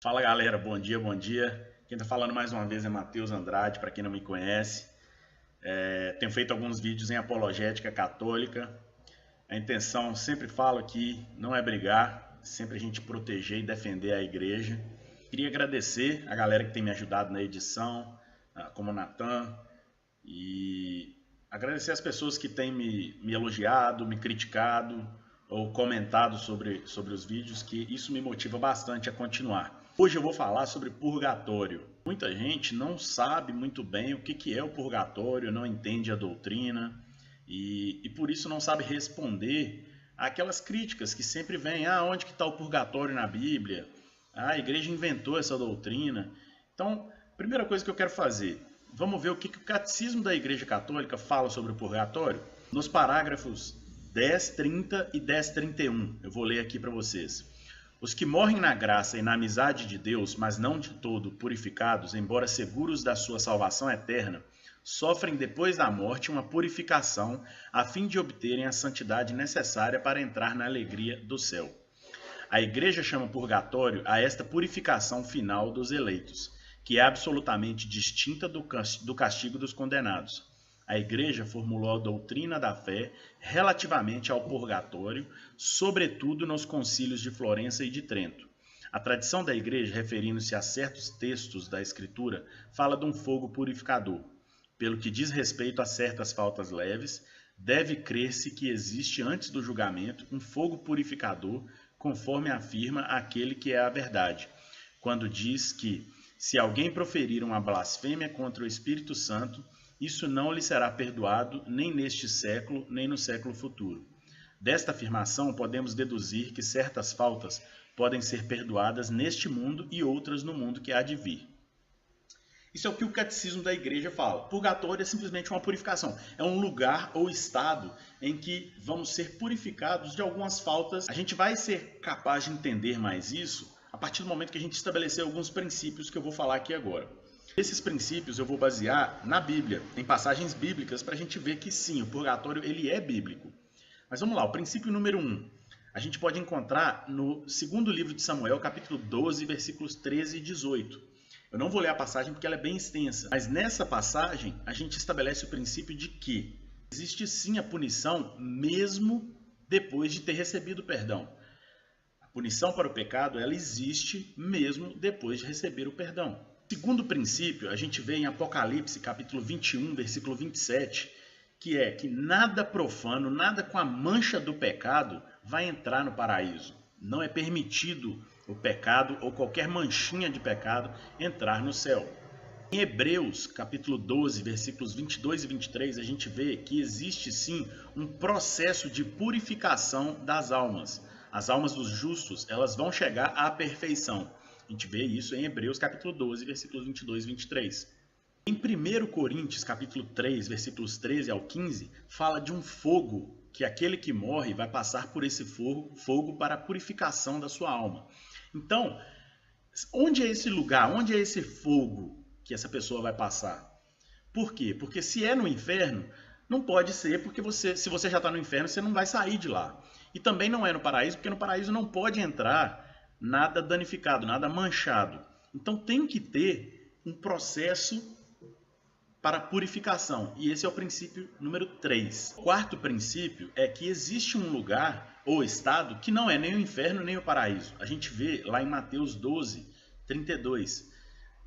Fala galera, bom dia, bom dia. Quem está falando mais uma vez é Matheus Andrade, para quem não me conhece. Tenho feito alguns vídeos em apologética católica. A intenção, sempre falo aqui, não é brigar, sempre a gente proteger e defender a igreja. Queria agradecer a galera que tem me ajudado na edição, como o Natan, e agradecer as pessoas que têm me elogiado, me criticado ou comentado sobre os vídeos, que isso me motiva bastante a continuar. Hoje eu vou falar sobre purgatório. Muita gente não sabe muito bem o que é o purgatório, não entende a doutrina e por isso não sabe responder àquelas críticas que sempre vêm. Onde que está o purgatório na Bíblia? A igreja inventou essa doutrina. Então, primeira coisa que eu quero fazer, vamos ver o que o Catecismo da Igreja Católica fala sobre o purgatório. Nos parágrafos 10, 30 e 10, 31, eu vou ler aqui para vocês. Os que morrem na graça e na amizade de Deus, mas não de todo purificados, embora seguros da sua salvação eterna, sofrem depois da morte uma purificação a fim de obterem a santidade necessária para entrar na alegria do céu. A Igreja chama purgatório a esta purificação final dos eleitos, que é absolutamente distinta do castigo dos condenados. A Igreja formulou a doutrina da fé relativamente ao purgatório, sobretudo nos concílios de Florença e de Trento. A tradição da Igreja, referindo-se a certos textos da Escritura, fala de um fogo purificador. Pelo que diz respeito a certas faltas leves, deve crer-se que existe antes do julgamento um fogo purificador, conforme afirma aquele que é a verdade, quando diz que, se alguém proferir uma blasfêmia contra o Espírito Santo, isso não lhe será perdoado nem neste século, nem no século futuro. Desta afirmação, podemos deduzir que certas faltas podem ser perdoadas neste mundo e outras no mundo que há de vir. Isso é o que o Catecismo da Igreja fala. Purgatório é simplesmente uma purificação. É um lugar ou estado em que vamos ser purificados de algumas faltas. A gente vai ser capaz de entender mais isso a partir do momento que a gente estabelecer alguns princípios que eu vou falar aqui agora. Esses princípios eu vou basear na Bíblia, em passagens bíblicas, para a gente ver que sim, o purgatório ele é bíblico. Mas vamos lá, o princípio número 1. A gente pode encontrar no segundo livro de Samuel, capítulo 12, versículos 13 e 18. Eu não vou ler a passagem porque ela é bem extensa, mas nessa passagem a gente estabelece o princípio de que existe sim a punição mesmo depois de ter recebido o perdão. A punição para o pecado, ela existe mesmo depois de receber o perdão. Segundo princípio, a gente vê em Apocalipse, capítulo 21, versículo 27, que é que nada profano, nada com a mancha do pecado vai entrar no paraíso. Não é permitido o pecado ou qualquer manchinha de pecado entrar no céu. Em Hebreus, capítulo 12, versículos 22 e 23, a gente vê que existe sim um processo de purificação das almas. As almas dos justos, elas vão chegar à perfeição. A gente vê isso em Hebreus capítulo 12, versículos 22 e 23. Em 1 Coríntios capítulo 3, versículos 13 ao 15, fala de um fogo, que aquele que morre vai passar por esse fogo para a purificação da sua alma. Então, onde é esse lugar? Onde é esse fogo que essa pessoa vai passar? Por quê? Porque se é no inferno, não pode ser, porque se você já está no inferno, você não vai sair de lá. E também não é no paraíso, porque no paraíso não pode entrar nada danificado, nada manchado. Então tem que ter um processo para purificação. E esse é o princípio número 3. O quarto princípio é que existe um lugar ou estado que não é nem o inferno nem o paraíso. A gente vê lá em Mateus 12, 32.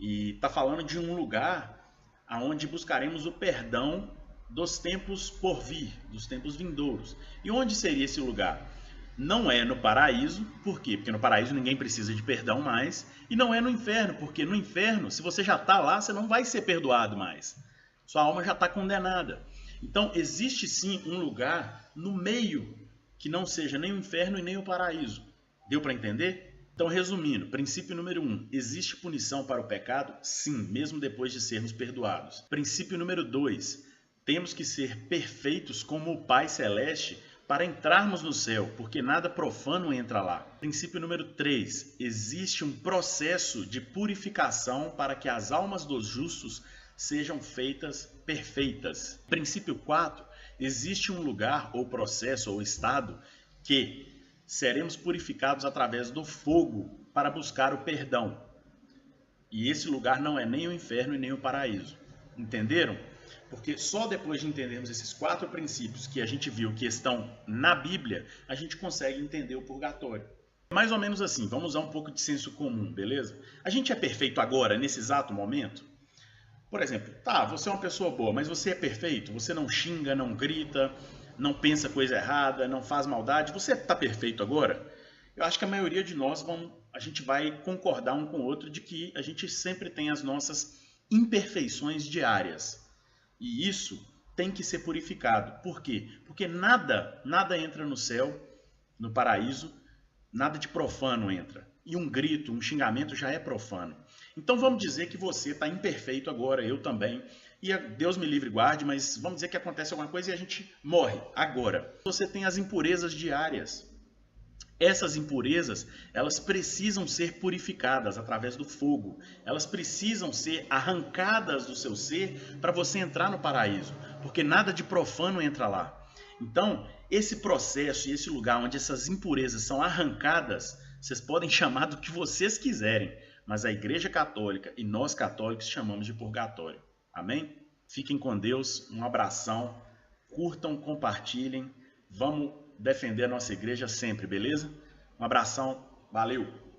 E está falando de um lugar onde buscaremos o perdão dos tempos por vir, dos tempos vindouros. E onde seria esse lugar? Não é no paraíso, por quê? Porque no paraíso ninguém precisa de perdão mais. E não é no inferno, porque no inferno, se você já está lá, você não vai ser perdoado mais. Sua alma já está condenada. Então, existe sim um lugar no meio que não seja nem o inferno e nem o paraíso. Deu para entender? Então, resumindo, princípio número 1. Existe punição para o pecado? Sim, mesmo depois de sermos perdoados. Princípio número 2. Temos que ser perfeitos como o Pai Celeste para entrarmos no céu, porque nada profano entra lá. Princípio número 3. Existe um processo de purificação para que as almas dos justos sejam feitas perfeitas. Princípio 4. Existe um lugar, ou processo, ou estado, que seremos purificados através do fogo para buscar o perdão. E esse lugar não é nem o inferno e nem o paraíso. Entenderam? Porque só depois de entendermos esses 4 princípios que a gente viu que estão na Bíblia, a gente consegue entender o purgatório. Mais ou menos assim, vamos usar um pouco de senso comum, beleza? A gente é perfeito agora, nesse exato momento? Por exemplo, tá, você é uma pessoa boa, mas você é perfeito? Você não xinga, não grita, não pensa coisa errada, não faz maldade? Você está perfeito agora? Eu acho que a maioria de nós a gente vai concordar um com o outro de que a gente sempre tem as nossas imperfeições diárias. E isso tem que ser purificado. Por quê? Porque nada entra no céu, no paraíso, nada de profano entra. E um grito, um xingamento já é profano. Então vamos dizer que você está imperfeito agora, eu também. E Deus me livre e guarde, mas vamos dizer que acontece alguma coisa e a gente morre agora. Você tem as impurezas diárias. Essas impurezas, elas precisam ser purificadas através do fogo. Elas precisam ser arrancadas do seu ser para você entrar no paraíso, porque nada de profano entra lá. Então, esse processo e esse lugar onde essas impurezas são arrancadas, vocês podem chamar do que vocês quiserem, mas a Igreja Católica e nós católicos chamamos de purgatório. Amém? Fiquem com Deus, um abração, curtam, compartilhem, vamos defender a nossa igreja sempre, beleza? Um abração, valeu!